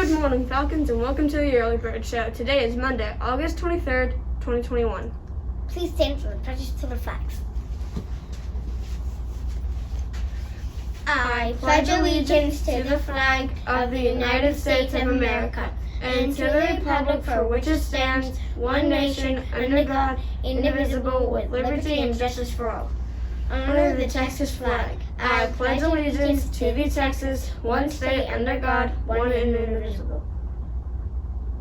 Good morning, Falcons, and welcome to the Early Bird Show. Today is Monday, August 23rd, 2021. Please stand for the pledge to the flags. I pledge allegiance to the flag of the United States of America and to the republic for which it stands, one nation, under God, indivisible, with liberty and justice for all. Under the Texas flag, I pledge allegiance to the Texas, one state under God, one and indivisible.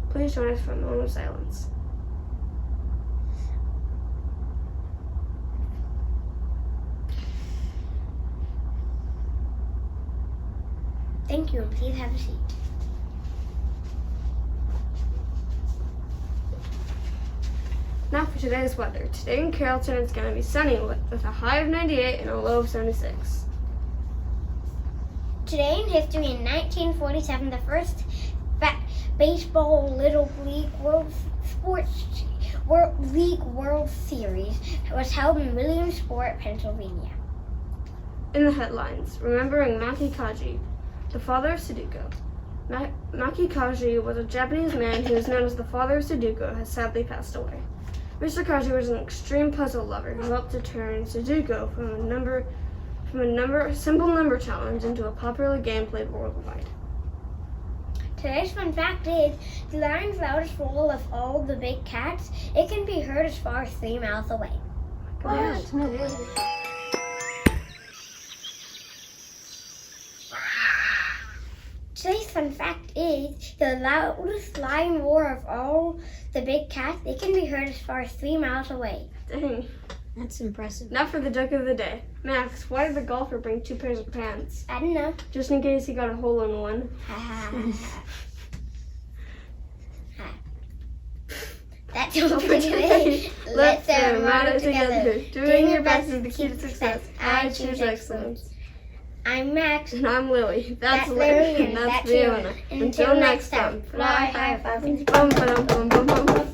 Please join us for a moment of silence. Thank you, and please have a seat. Now for today's weather. Today in Carrollton, it's going to be sunny with a high of 98 and a low of 76. Today in history, in 1947, the first baseball Little League World Series was held in Williamsport, Pennsylvania. In the headlines, remembering Maki Kaji, the father of Sudoku. Maki Kaji was a Japanese man who is known as the father of Sudoku, has sadly passed away. Mr. Kaji was an extreme puzzle lover who helped to turn Sudoku from a simple number challenge into a popular game played worldwide. Today's fun fact is, the lion's loudest roar of all the big cats, it can be heard as far as 3 miles away. What? No way. Today's fun fact is, the loudest lion roar of all the big cats, it can be heard as far as 3 miles away. Dang. That's impressive. Now for the joke of the day. Max, why did the golfer bring 2 pairs of pants? I don't know. Just in case he got a hole in one. That's all for today. Let's say our motto together. Doing your best is the key to success. I choose excellence. I'm Max. And I'm Lily. That's Lily. And that's Fiona. Until next time. Fly high, 5 Bum, ba-dum, bum, bum, bum, bum.